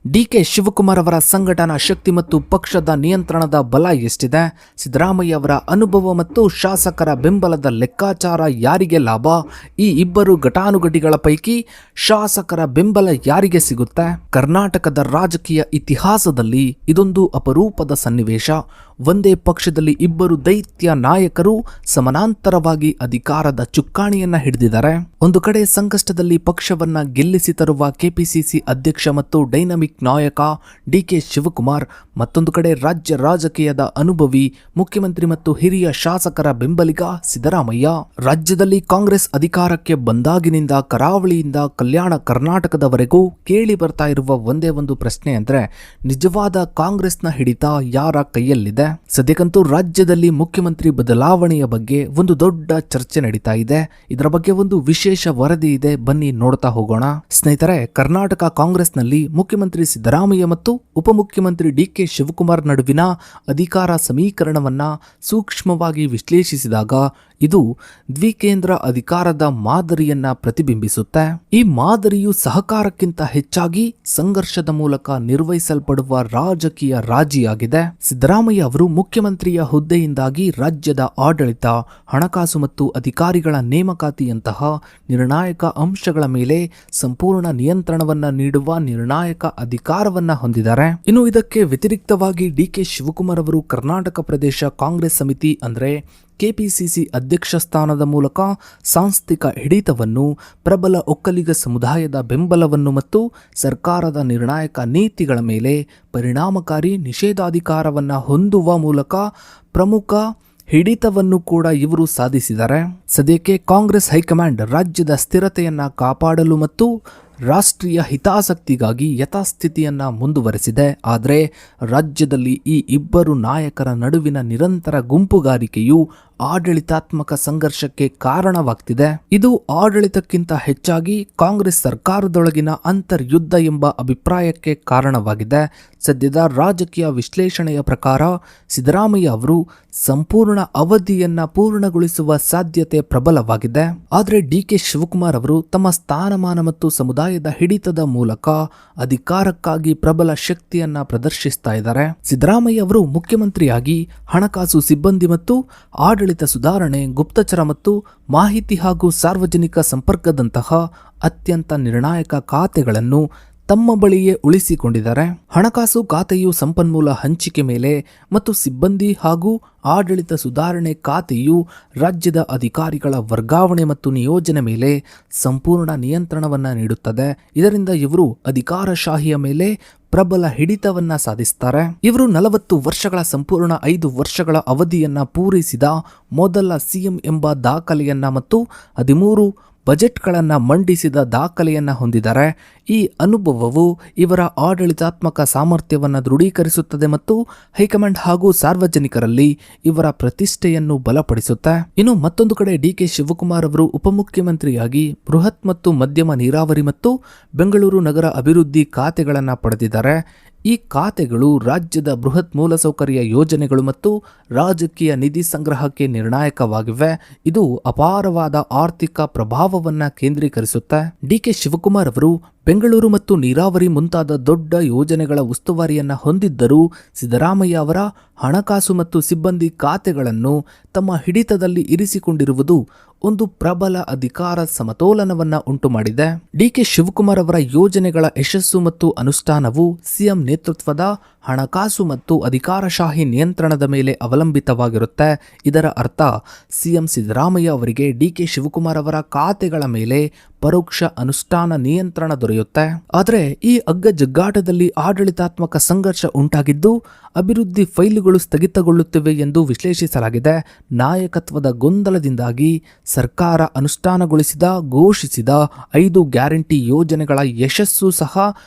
DK Shivakumar ಅವರ ಸಂಘಟನಾ ಶಕ್ತಿ ಮತ್ತು ಪಕ್ಷದ ನಿಯಂತ್ರಣದ ಬಲ ಎಷ್ಟಿದೆ? ಸಿದ್ದರಾಮಯ್ಯ ಅವರ ಅನುಭವ ಮತ್ತು ಶಾಸಕರ ಬೆಂಬಲದ ಲೆಕ್ಕಾಚಾರ ಯಾರಿಗೆ ಲಾಭ? ಈ ಇಬ್ಬರು ಘಟಾನುಘಟಿಗಳ ಪೈಕಿ ಶಾಸಕರ ಬೆಂಬಲ ಯಾರಿಗೆ ಸಿಗುತ್ತೆ? ಕರ್ನಾಟಕದ ರಾಜಕೀಯ ಇತಿಹಾಸದಲ್ಲಿ ಇದೊಂದು ಅಪರೂಪದ ಸನ್ನಿವೇಶ. ಒಂದೇ ಪಕ್ಷದಲ್ಲಿ ಇಬ್ಬರು ದೈತ್ಯ ನಾಯಕರು ಸಮಾನಾಂತರವಾಗಿ ಅಧಿಕಾರದ ಚುಕ್ಕಾಣಿಯನ್ನ ಹಿಡಿದಿದ್ದಾರೆ. ಒಂದು ಕಡೆ ಸಂಕಷ್ಟದಲ್ಲಿ ಪಕ್ಷವನ್ನ ಗೆಲ್ಲಿಸಿ ತರುವ ಕೆಪಿಸಿಸಿ ಅಧ್ಯಕ್ಷ ಮತ್ತು ಡೈನಮಿಕ್ ನಾಯಕ ಡಿಕೆ ಶಿವಕುಮಾರ್, ಮತ್ತೊಂದು ಕಡೆ ರಾಜ್ಯ ರಾಜಕೀಯದ ಅನುಭವಿ ಮುಖ್ಯಮಂತ್ರಿ ಮತ್ತು ಹಿರಿಯ ಶಾಸಕರ ಬೆಂಬಲಿಗ ಸಿದ್ದರಾಮಯ್ಯ. ರಾಜ್ಯದಲ್ಲಿ ಕಾಂಗ್ರೆಸ್ ಅಧಿಕಾರಕ್ಕೆ ಬಂದಾಗಿನಿಂದ ಕರಾವಳಿಯಿಂದ ಕಲ್ಯಾಣ ಕರ್ನಾಟಕದವರೆಗೂ ಕೇಳಿ ಬರ್ತಾ ಇರುವ ಒಂದೇ ಒಂದು ಪ್ರಶ್ನೆ ಅಂದ್ರೆ, ನಿಜವಾದ ಕಾಂಗ್ರೆಸ್ನ ಹಿಡಿತ ಯಾರ ಕೈಯಲ್ಲಿದೆ? ಸದ್ಯಕ್ಕಂತೂ ರಾಜ್ಯದಲ್ಲಿ ಮುಖ್ಯಮಂತ್ರಿ ಬದಲಾವಣೆಯ ಬಗ್ಗೆ ಒಂದು ದೊಡ್ಡ ಚರ್ಚೆ ನಡೀತಾ ಇದೆ. ಇದರ ಬಗ್ಗೆ ಒಂದು ವಿಶೇಷ ವರದಿ ಇದೆ, ಬನ್ನಿ ನೋಡ್ತಾ ಹೋಗೋಣ. ಸ್ನೇಹಿತರೆ, ಕರ್ನಾಟಕ ಕಾಂಗ್ರೆಸ್ನಲ್ಲಿ ಮುಖ್ಯಮಂತ್ರಿ ಸಿದ್ದರಾಮಯ್ಯ ಮತ್ತು ಉಪಮುಖ್ಯಮಂತ್ರಿ ಡಿಕೆ ಶಿವಕುಮಾರ್ ನಡುವಿನ ಅಧಿಕಾರ ಸಮೀಕರಣವನ್ನ ಸೂಕ್ಷ್ಮವಾಗಿ ವಿಶ್ಲೇಷಿಸಿದಾಗ ಇದು ದ್ವಿಕೇಂದ್ರ ಅಧಿಕಾರದ ಮಾದರಿಯನ್ನ ಪ್ರತಿಬಿಂಬಿಸುತ್ತೆ. ಈ ಮಾದರಿಯು ಸಹಕಾರಕ್ಕಿಂತ ಹೆಚ್ಚಾಗಿ ಸಂಘರ್ಷದ ಮೂಲಕ ನಿರ್ವಹಿಸಲ್ಪಡುವ ರಾಜಕೀಯ ರಾಜಿಯಾಗಿದೆ. ಸಿದ್ದರಾಮಯ್ಯ ಅವರು ಮುಖ್ಯಮಂತ್ರಿಯ ಹುದ್ದೆಯಿಂದಾಗಿ ರಾಜ್ಯದ ಆಡಳಿತ, ಹಣಕಾಸು ಮತ್ತು ಅಧಿಕಾರಿಗಳ ನೇಮಕಾತಿಯಂತಹ ನಿರ್ಣಾಯಕ ಅಂಶಗಳ ಮೇಲೆ ಸಂಪೂರ್ಣ ನಿಯಂತ್ರಣವನ್ನ ನೀಡುವ ನಿರ್ಣಾಯಕ ಅಧಿಕಾರವನ್ನ ಹೊಂದಿದ್ದಾರೆ. ಇನ್ನು ಇದಕ್ಕೆ ವ್ಯತಿರಿಕ್ತವಾಗಿ ಡಿಕೆ ಶಿವಕುಮಾರ್ ಅವರು ಕರ್ನಾಟಕ ಪ್ರದೇಶ ಕಾಂಗ್ರೆಸ್ ಸಮಿತಿ ಅಂದ್ರೆ ಕೆಪಿಸಿಸಿ ಅಧ್ಯಕ್ಷ ಸ್ಥಾನದ ಮೂಲಕ ಸಾಂಸ್ಥಿಕ ಹಿಡಿತವನ್ನು, ಪ್ರಬಲ ಒಕ್ಕಲಿಗ ಸಮುದಾಯದ ಬೆಂಬಲವನ್ನು ಮತ್ತು ಸರ್ಕಾರದ ನಿರ್ಣಾಯಕ ನೀತಿಗಳ ಮೇಲೆ ಪರಿಣಾಮಕಾರಿ ನಿಷೇಧಾಧಿಕಾರವನ್ನು ಹೊಂದುವ ಮೂಲಕ ಪ್ರಮುಖ ಹಿಡಿತವನ್ನು ಕೂಡ ಇವರು ಸಾಧಿಸಿದ್ದಾರೆ. ಸದ್ಯಕ್ಕೆ ಕಾಂಗ್ರೆಸ್ ಹೈಕಮಾಂಡ್ ರಾಜ್ಯದ ಸ್ಥಿರತೆಯನ್ನ ಕಾಪಾಡಲು ಮತ್ತು ರಾಷ್ಟ್ರೀಯ ಹಿತಾಸಕ್ತಿಗಾಗಿ ಯಥಾಸ್ಥಿತಿಯನ್ನ ಮುಂದುವರೆಸಿದೆ. ಆದರೆ ರಾಜ್ಯದಲ್ಲಿ ಈ ಇಬ್ಬರು ನಾಯಕರ ನಡುವಿನ ನಿರಂತರ ಗುಂಪುಗಾರಿಕೆಯು ಆಡಳಿತಾತ್ಮಕ ಸಂಘರ್ಷಕ್ಕೆ ಕಾರಣವಾಗ್ತಿದೆ. ಇದು ಆಡಳಿತಕ್ಕಿಂತ ಹೆಚ್ಚಾಗಿ ಕಾಂಗ್ರೆಸ್ ಸರ್ಕಾರದೊಳಗಿನ ಅಂತರ್ಯುದ್ಧ ಎಂಬ ಅಭಿಪ್ರಾಯಕ್ಕೆ ಕಾರಣವಾಗಿದೆ. ಸದ್ಯದ ರಾಜಕೀಯ ವಿಶ್ಲೇಷಣೆಯ ಪ್ರಕಾರ ಸಿದ್ದರಾಮಯ್ಯ ಅವರು ಸಂಪೂರ್ಣ ಅವಧಿಯನ್ನ ಪೂರ್ಣಗೊಳಿಸುವ ಸಾಧ್ಯತೆ ಪ್ರಬಲವಾಗಿದೆ. ಆದರೆ ಡಿಕೆ ಶಿವಕುಮಾರ್ ಅವರು ತಮ್ಮ ಸ್ಥಾನಮಾನ ಮತ್ತು ಸಮುದಾಯದ ಹಿಡಿತದ ಮೂಲಕ ಅಧಿಕಾರಕ್ಕಾಗಿ ಪ್ರಬಲ ಶಕ್ತಿಯನ್ನ ಪ್ರದರ್ಶಿಸ್ತಾ ಇದ್ದಾರೆ. ಸಿದ್ದರಾಮಯ್ಯ ಅವರು ಮುಖ್ಯಮಂತ್ರಿಯಾಗಿ ಹಣಕಾಸು ಸಿಬ್ಬಂದಿ ಮತ್ತು ಆಡಳಿತ ಸುಧಾರಣೆ, ಗುಪ್ತಚರ ಮತ್ತು ಮಾಹಿತಿ ಹಾಗೂ ಸಾರ್ವಜನಿಕ ಸಂಪರ್ಕದಂತಹ ಅತ್ಯಂತ ನಿರ್ಣಾಯಕ ಖಾತೆಗಳನ್ನು ತಮ್ಮ ಬಳಿಯೇ ಉಳಿಸಿಕೊಂಡಿದ್ದಾರೆ. ಹಣಕಾಸು ಖಾತೆಯು ಸಂಪನ್ಮೂಲ ಹಂಚಿಕೆ ಮೇಲೆ ಮತ್ತು ಸಿಬ್ಬಂದಿ ಹಾಗೂ ಆಡಳಿತ ಸುಧಾರಣೆ ಖಾತೆಯು ರಾಜ್ಯದ ಅಧಿಕಾರಿಗಳ ವರ್ಗಾವಣೆ ಮತ್ತು ನಿಯೋಜನೆ ಮೇಲೆ ಸಂಪೂರ್ಣ ನಿಯಂತ್ರಣವನ್ನ ನೀಡುತ್ತದೆ. ಇದರಿಂದ ಇವರು ಅಧಿಕಾರಶಾಹಿಯ ಮೇಲೆ ಪ್ರಬಲ ಹಿಡಿತವನ್ನ ಸಾಧಿಸ್ತಾರೆ. ಇವರು 40 ವರ್ಷಗಳ ಸಂಪೂರ್ಣ 5 ವರ್ಷಗಳ ಅವಧಿಯನ್ನ ಪೂರೈಸಿದ ಮೊದಲ ಸಿಎಂ ಎಂಬ ದಾಖಲೆಯನ್ನ ಮತ್ತು 13 ಬಜೆಟ್ಗಳನ್ನು ಮಂಡಿಸಿದ ದಾಖಲೆಯನ್ನ ಹೊಂದಿದ್ದಾರೆ. ಈ ಅನುಭವವು ಇವರ ಆಡಳಿತಾತ್ಮಕ ಸಾಮರ್ಥ್ಯವನ್ನು ದೃಢೀಕರಿಸುತ್ತದೆ ಮತ್ತು ಹೈಕಮಾಂಡ್ ಹಾಗೂ ಸಾರ್ವಜನಿಕರಲ್ಲಿ ಇವರ ಪ್ರತಿಷ್ಠೆಯನ್ನು ಬಲಪಡಿಸುತ್ತೆ. ಇನ್ನು ಮತ್ತೊಂದು ಕಡೆ ಡಿಕೆ ಶಿವಕುಮಾರ್ ಅವರು ಉಪಮುಖ್ಯಮಂತ್ರಿಯಾಗಿ ಬೃಹತ್ ಮತ್ತು ಮಧ್ಯಮ ನೀರಾವರಿ ಮತ್ತು ಬೆಂಗಳೂರು ನಗರ ಅಭಿವೃದ್ಧಿ ಖಾತೆಗಳನ್ನು ಪಡೆದಿದ್ದಾರೆ. ಈ ಖಾತೆಗಳು ರಾಜ್ಯದ ಬೃಹತ್ ಮೂಲಸೌಕರ್ಯ ಯೋಜನೆಗಳು ಮತ್ತು ರಾಜಕೀಯ ನಿಧಿ ಸಂಗ್ರಹಕ್ಕೆ ನಿರ್ಣಾಯಕವಾಗಿವೆ. ಇದು ಅಪಾರವಾದ ಆರ್ಥಿಕ ಪ್ರಭಾವವನ್ನು ಕೇಂದ್ರೀಕರಿಸುತ್ತೆ. ಡಿಕೆ ಶಿವಕುಮಾರ್ ಅವರು ಬೆಂಗಳೂರು ಮತ್ತು ನೀರಾವರಿ ಮುಂತಾದ ದೊಡ್ಡ ಯೋಜನೆಗಳ ಉಸ್ತುವಾರಿಯನ್ನ ಹೊಂದಿದ್ದರೂ ಸಿದ್ದರಾಮಯ್ಯ ಅವರ ಹಣಕಾಸು ಮತ್ತು ಸಿಬ್ಬಂದಿ ಖಾತೆಗಳನ್ನು ತಮ್ಮ ಹಿಡಿತದಲ್ಲಿ ಇರಿಸಿಕೊಂಡಿರುವುದು ಒಂದು ಪ್ರಬಲ ಅಧಿಕಾರ ಸಮತೋಲನವನ್ನ ಉಂಟು ಮಾಡಿದೆ. ಡಿಕೆ ಶಿವಕುಮಾರ್ ಅವರ ಯೋಜನೆಗಳ ಯಶಸ್ಸು ಮತ್ತು ಅನುಷ್ಠಾನವು ಸಿಎಂ ನೇತೃತ್ವದ ಹಣಕಾಸು ಮತ್ತು ಅಧಿಕಾರಶಾಹಿ ನಿಯಂತ್ರಣದ ಮೇಲೆ ಅವಲಂಬಿತವಾಗಿರುತ್ತೆ. ಇದರ ಅರ್ಥ ಸಿಎಂ ಸಿದ್ದರಾಮಯ್ಯ ಅವರಿಗೆ ಡಿಕೆ ಶಿವಕುಮಾರ್ ಅವರ ಖಾತೆಗಳ ಮೇಲೆ ಪರೋಕ್ಷ ಅನುಷ್ಠಾನ ನಿಯಂತ್ರಣ ದೊರೆಯುತ್ತೆ. ಆದರೆ ಈ ಅಗ್ಗಜಗ್ಗಾಟದಲ್ಲಿ ಆಡಳಿತಾತ್ಮಕ ಸಂಘರ್ಷ ಉಂಟಾಗಿದ್ದು ಅಭಿವೃದ್ಧಿ ಫೈಲುಗಳು ಸ್ಥಗಿತಗೊಳ್ಳುತ್ತಿವೆ ಎಂದು ವಿಶ್ಲೇಷಿಸಲಾಗಿದೆ. ನಾಯಕತ್ವದ ಗೊಂದಲದಿಂದಾಗಿ ಸರ್ಕಾರ ಅನುಷ್ಠಾನಗೊಳಿಸಿದ ಘೋಷಿಸಿದ 5 ಗ್ಯಾರಂಟಿ ಯೋಜನೆಗಳ ಯಶಸ್ಸು ಸಹ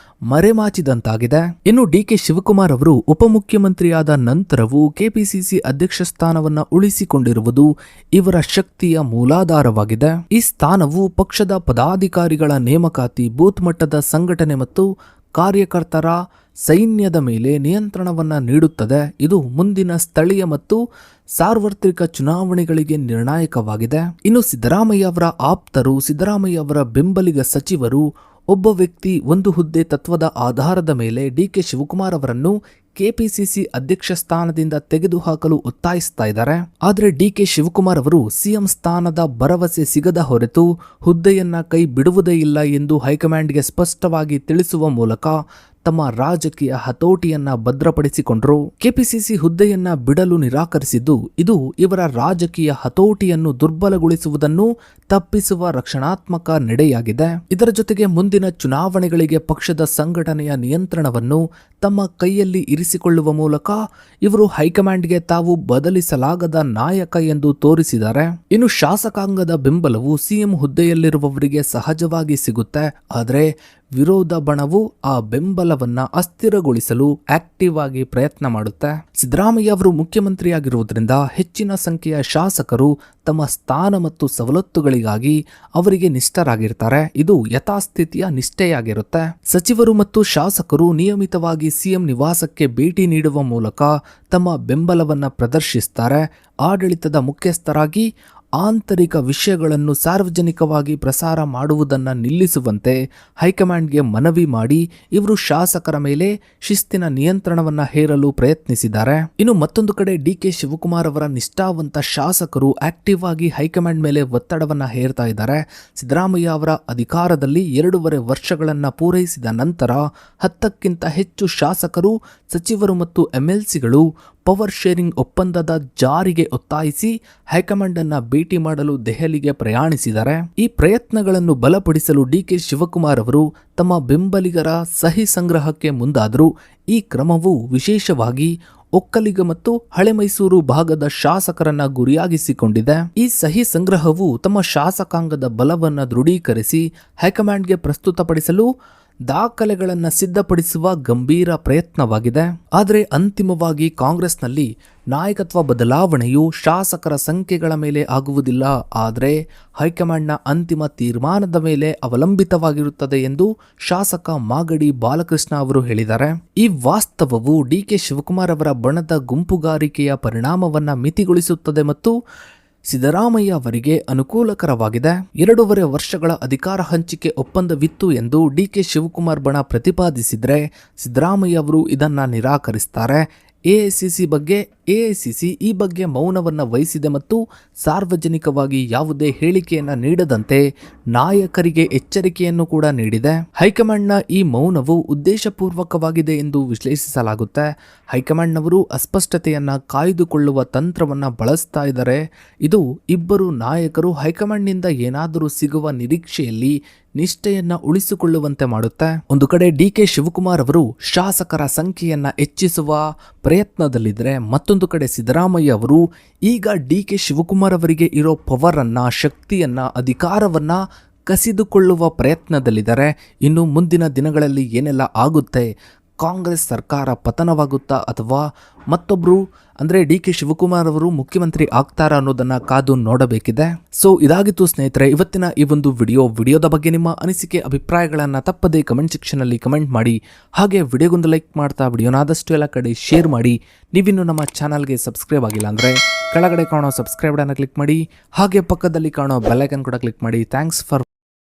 ಮರೆಮಾಚಿದಂತಾಗಿದೆ. ಇನ್ನು ಡಿಕೆ ಶಿವಕುಮಾರ್ ಅವರು ಉಪಮುಖ್ಯಮಂತ್ರಿಯಾದ ನಂತರವೂ ಕೆಪಿಸಿಸಿ ಅಧ್ಯಕ್ಷ ಸ್ಥಾನವನ್ನು ಉಳಿಸಿಕೊಂಡಿರುವುದು ಇವರ ಶಕ್ತಿಯ ಮೂಲಾಧಾರವಾಗಿದೆ. ಈ ಸ್ಥಾನವು ಪಕ್ಷದ ಪದಾಧಿಕಾರಿಗಳ ನೇಮಕಾತಿ, ಬೂತ್ ಮಟ್ಟದ ಸಂಘಟನೆ ಮತ್ತು ಕಾರ್ಯಕರ್ತರ ಸೈನ್ಯದ ಮೇಲೆ ನಿಯಂತ್ರಣವನ್ನ ನೀಡುತ್ತದೆ. ಇದು ಮುಂದಿನ ಸ್ಥಳೀಯ ಮತ್ತು ಸಾರ್ವತ್ರಿಕ ಚುನಾವಣೆಗಳಿಗೆ ನಿರ್ಣಾಯಕವಾಗಿದೆ. ಇನ್ನು ಸಿದ್ದರಾಮಯ್ಯ ಅವರ ಆಪ್ತರು, ಸಿದ್ದರಾಮಯ್ಯ ಅವರ ಬೆಂಬಲಿಗ ಸಚಿವರು ಒಬ್ಬ ವ್ಯಕ್ತಿ ಒಂದು ಹುದ್ದೆ ತತ್ವದ ಆಧಾರದ ಮೇಲೆ ಡಿಕೆ ಶಿವಕುಮಾರ್ ಅವರನ್ನು ಕೆಪಿಸಿಸಿ ಅಧ್ಯಕ್ಷ ಸ್ಥಾನದಿಂದ ತೆಗೆದುಹಾಕಲು ಒತ್ತಾಯಿಸ್ತಾ ಇದ್ದಾರೆ. ಆದರೆ ಡಿಕೆ ಶಿವಕುಮಾರ್ ಅವರು ಸಿಎಂ ಸ್ಥಾನದ ಭರವಸೆ ಸಿಗದ ಹೊರತು ಹುದ್ದೆಯನ್ನ ಕೈ ಬಿಡುವುದೇ ಇಲ್ಲ ಎಂದು ಹೈಕಮಾಂಡ್ಗೆ ಸ್ಪಷ್ಟವಾಗಿ ತಿಳಿಸುವ ಮೂಲಕ ತಮ್ಮ ರಾಜಕೀಯ ಹತೋಟಿಯನ್ನ ಭದ್ರಪಡಿಸಿಕೊಂಡರು. ಕೆಪಿಸಿಸಿ ಹುದ್ದೆಯನ್ನ ಬಿಡಲು ನಿರಾಕರಿಸಿದ್ದು ಇದು ಇವರ ರಾಜಕೀಯ ಹತೋಟಿಯನ್ನು ದುರ್ಬಲಗೊಳಿಸುವುದನ್ನು ತಪ್ಪಿಸುವ ರಕ್ಷಣಾತ್ಮಕ ನಡೆಯಾಗಿದೆ. ಇದರ ಜೊತೆಗೆ ಮುಂದಿನ ಚುನಾವಣೆಗಳಿಗೆ ಪಕ್ಷದ ಸಂಘಟನೆಯ ನಿಯಂತ್ರಣವನ್ನು ತಮ್ಮ ಕೈಯಲ್ಲಿ ಇರಿಸಿಕೊಳ್ಳುವ ಮೂಲಕ ಇವರು ಹೈಕಮಾಂಡ್ಗೆ ತಾವು ಬದಲಿಸಲಾಗದ ನಾಯಕ ಎಂದು ತೋರಿಸಿದ್ದಾರೆ. ಇನ್ನು ಶಾಸಕಾಂಗದ ಬೆಂಬಲವು ಸಿಎಂ ಹುದ್ದೆಯಲ್ಲಿರುವವರಿಗೆ ಸಹಜವಾಗಿ ಸಿಗುತ್ತೆ. ಆದರೆ ವಿರೋಧ ಬಣವು ಆ ಬೆಂಬಲವನ್ನ ಅಸ್ಥಿರಗೊಳಿಸಲು ಆಕ್ಟಿವ್ ಆಗಿ ಪ್ರಯತ್ನ ಮಾಡುತ್ತೆ. ಸಿದ್ದರಾಮಯ್ಯ ಅವರು ಮುಖ್ಯಮಂತ್ರಿಯಾಗಿರುವುದರಿಂದ ಹೆಚ್ಚಿನ ಸಂಖ್ಯೆಯ ಶಾಸಕರು ತಮ್ಮ ಸ್ಥಾನ ಮತ್ತು ಸವಲತ್ತುಗಳಿಗಾಗಿ ಅವರಿಗೆ ನಿಷ್ಠರಾಗಿರ್ತಾರೆ. ಇದು ಯಥಾಸ್ಥಿತಿಯ ನಿಷ್ಠೆಯಾಗಿರುತ್ತೆ. ಸಚಿವರು ಮತ್ತು ಶಾಸಕರು ನಿಯಮಿತವಾಗಿ ಸಿಎಂ ನಿವಾಸಕ್ಕೆ ಭೇಟಿ ನೀಡುವ ಮೂಲಕ ತಮ್ಮ ಬೆಂಬಲವನ್ನ ಪ್ರದರ್ಶಿಸುತ್ತಾರೆ. ಆಡಳಿತದ ಮುಖ್ಯಸ್ಥರಾಗಿ ಆಂತರಿಕ ವಿಷಯಗಳನ್ನು ಸಾರ್ವಜನಿಕವಾಗಿ ಪ್ರಸಾರ ಮಾಡುವುದನ್ನು ನಿಲ್ಲಿಸುವಂತೆ ಹೈಕಮಾಂಡ್ಗೆ ಮನವಿ ಮಾಡಿ ಇವರು ಶಾಸಕರ ಮೇಲೆ ಶಿಸ್ತಿನ ನಿಯಂತ್ರಣವನ್ನ ಹೇರಲು ಪ್ರಯತ್ನಿಸಿದ್ದಾರೆ. ಇನ್ನು ಮತ್ತೊಂದು ಕಡೆ ಡಿಕೆ ಶಿವಕುಮಾರ್ ಅವರ ನಿಷ್ಠಾವಂತ ಶಾಸಕರು ಆಕ್ಟಿವ್ ಆಗಿ ಹೈಕಮಾಂಡ್ ಮೇಲೆ ಒತ್ತಡವನ್ನ ಹೇರ್ತಾ ಇದ್ದಾರೆ. ಸಿದ್ದರಾಮಯ್ಯ ಅವರ ಅಧಿಕಾರದಲ್ಲಿ 2.5 ವರ್ಷಗಳನ್ನ ಪೂರೈಸಿದ ನಂತರ 10ಕ್ಕಿಂತ ಹೆಚ್ಚು ಶಾಸಕರು, ಸಚಿವರು ಮತ್ತು ಎಂಎಲ್ಸಿಗಳು ಪವರ್ ಶೇರಿಂಗ್ ಒಪ್ಪಂದದ ಜಾರಿಗೆ ಒತ್ತಾಯಿಸಿ ಹೈಕಮಾಂಡ್ ಅನ್ನ ಭೇಟಿ ಮಾಡಲು ದೆಹಲಿಗೆ ಪ್ರಯಾಣಿಸಿದ್ದಾರೆ. ಈ ಪ್ರಯತ್ನಗಳನ್ನು ಬಲಪಡಿಸಲು ಡಿಕೆ ಶಿವಕುಮಾರ್ ಅವರು ತಮ್ಮ ಬೆಂಬಲಿಗರ ಸಹಿ ಸಂಗ್ರಹಕ್ಕೆ ಮುಂದಾದರು. ಈ ಕ್ರಮವು ವಿಶೇಷವಾಗಿ ಒಕ್ಕಲಿಗ ಮತ್ತು ಹಳೆ ಮೈಸೂರು ಭಾಗದ ಶಾಸಕರನ್ನ ಗುರಿಯಾಗಿಸಿಕೊಂಡಿದೆ. ಈ ಸಹಿ ಸಂಗ್ರಹವು ತಮ್ಮ ಶಾಸಕಾಂಗದ ಬಲವನ್ನು ದೃಢೀಕರಿಸಿ ಹೈಕಮಾಂಡ್ಗೆ ಪ್ರಸ್ತುತಪಡಿಸಲು ದಾಖಲೆಗಳನ್ನು ಸಿದ್ಧಪಡಿಸುವ ಗಂಭೀರ ಪ್ರಯತ್ನವಾಗಿದೆ. ಆದರೆ ಅಂತಿಮವಾಗಿ ಕಾಂಗ್ರೆಸ್ನಲ್ಲಿ ನಾಯಕತ್ವ ಬದಲಾವಣೆಯು ಶಾಸಕರ ಸಂಖ್ಯೆಗಳ ಮೇಲೆ ಆಗುವುದಿಲ್ಲ, ಆದರೆ ಹೈಕಮಾಂಡ್ನ ಅಂತಿಮ ತೀರ್ಮಾನದ ಮೇಲೆ ಅವಲಂಬಿತವಾಗಿರುತ್ತದೆ ಎಂದು ಶಾಸಕ ಮಾಗಡಿ ಬಾಲಕೃಷ್ಣ ಅವರು ಹೇಳಿದ್ದಾರೆ. ಈ ವಾಸ್ತವವು ಡಿಕೆ ಶಿವಕುಮಾರ್ ಅವರ ಬಣದ ಗುಂಪುಗಾರಿಕೆಯ ಪರಿಣಾಮವನ್ನು ಮಿತಿಗೊಳಿಸುತ್ತದೆ ಮತ್ತು ಸಿದ್ದರಾಮಯ್ಯ ಅವರಿಗೆ ಅನುಕೂಲಕರವಾಗಿದೆ. 2.5 ವರ್ಷಗಳ ಅಧಿಕಾರ ಹಂಚಿಕೆ ಒಪ್ಪಂದವಿತ್ತು ಎಂದು ಡಿಕೆ ಶಿವಕುಮಾರ್ ಬಣ ಪ್ರತಿಪಾದಿಸಿದರೆ ಸಿದ್ದರಾಮಯ್ಯ ಅವರು ಇದನ್ನ ನಿರಾಕರಿಸುತ್ತಾರೆ. ಎಐಸಿಸಿ ಈ ಬಗ್ಗೆ ಮೌನವನ್ನು ವಹಿಸಿದೆ ಮತ್ತು ಸಾರ್ವಜನಿಕವಾಗಿ ಯಾವುದೇ ಹೇಳಿಕೆಯನ್ನು ನೀಡದಂತೆ ನಾಯಕರಿಗೆ ಎಚ್ಚರಿಕೆಯನ್ನು ಕೂಡ ನೀಡಿದೆ. ಹೈಕಮಾಂಡ್ನ ಈ ಮೌನವು ಉದ್ದೇಶಪೂರ್ವಕವಾಗಿದೆ ಎಂದು ವಿಶ್ಲೇಷಿಸಲಾಗುತ್ತೆ. ಹೈಕಮಾಂಡ್ನವರು ಅಸ್ಪಷ್ಟತೆಯನ್ನ ಕಾಯ್ದುಕೊಳ್ಳುವ ತಂತ್ರವನ್ನ ಬಳಸ್ತಾ ಇದ್ದಾರೆ. ಇದು ಇಬ್ಬರು ನಾಯಕರು ಹೈಕಮಾಂಡ್ನಿಂದ ಏನಾದರೂ ಸಿಗುವ ನಿರೀಕ್ಷೆಯಲ್ಲಿ ನಿಷ್ಠೆಯನ್ನ ಉಳಿಸಿಕೊಳ್ಳುವಂತೆ ಮಾಡುತ್ತೆ. ಒಂದು ಕಡೆ ಡಿಕೆ ಶಿವಕುಮಾರ್ ಅವರು ಶಾಸಕರ ಸಂಖ್ಯೆಯನ್ನ ಹೆಚ್ಚಿಸುವ ಪ್ರಯತ್ನದಲ್ಲಿದ್ದರೆ, ಮತ್ತೊಂದು ಕಡೆ ಸಿದ್ದರಾಮಯ್ಯ ಅವರು ಈಗ ಡಿಕೆ ಶಿವಕುಮಾರ್ ಅವರಿಗೆ ಇರೋ ಪವರ್ ಅನ್ನ, ಶಕ್ತಿಯನ್ನ, ಅಧಿಕಾರವನ್ನ ಕಸಿದುಕೊಳ್ಳುವ ಪ್ರಯತ್ನದಲ್ಲಿದ್ದಾರೆ. ಇನ್ನು ಮುಂದಿನ ದಿನಗಳಲ್ಲಿ ಏನೆಲ್ಲ ಆಗುತ್ತೆ, ಕಾಂಗ್ರೆಸ್ ಸರ್ಕಾರ ಪತನವಾಗುತ್ತಾ ಅಥವಾ ಮತ್ತೊಬ್ರು ಅಂದರೆ ಡಿಕೆ ಶಿವಕುಮಾರ್ ಅವರು ಮುಖ್ಯಮಂತ್ರಿ ಆಗ್ತಾರಾ ಅನ್ನೋದನ್ನ ಕಾದು ನೋಡಬೇಕಿದೆ. ಸೊ ಇದಾಗಿತ್ತು ಸ್ನೇಹಿತರೆ ಇವತ್ತಿನ ಈ ಒಂದು ವಿಡಿಯೋದ ಬಗ್ಗೆ ನಿಮ್ಮ ಅನಿಸಿಕೆ ಅಭಿಪ್ರಾಯಗಳನ್ನು ತಪ್ಪದೇ ಕಮೆಂಟ್ ಸೆಕ್ಷನ್ ಅಲ್ಲಿ ಕಮೆಂಟ್ ಮಾಡಿ. ಹಾಗೆ ವಿಡಿಯೋಗೊಂದು ಲೈಕ್ ಮಾಡ್ತಾ ವಿಡಿಯೋನ ಆದಷ್ಟು ಎಲ್ಲ ಕಡೆ ಶೇರ್ ಮಾಡಿ. ನೀವಿನ್ನು ನಮ್ಮ ಚಾನಲ್ಗೆ ಸಬ್ಸ್ಕ್ರೈಬ್ ಆಗಿಲ್ಲ ಅಂದರೆ ಕೆಳಗಡೆ ಕಾಣೋ ಸಬ್ಸ್ಕ್ರೈಬ್ ಅನ್ನು ಕ್ಲಿಕ್ ಮಾಡಿ. ಹಾಗೆ ಪಕ್ಕದಲ್ಲಿ ಕಾಣೋ ಬೆಲ್ ಐಕಾನ್ ಕೂಡ ಕ್ಲಿಕ್ ಮಾಡಿ. Thanks for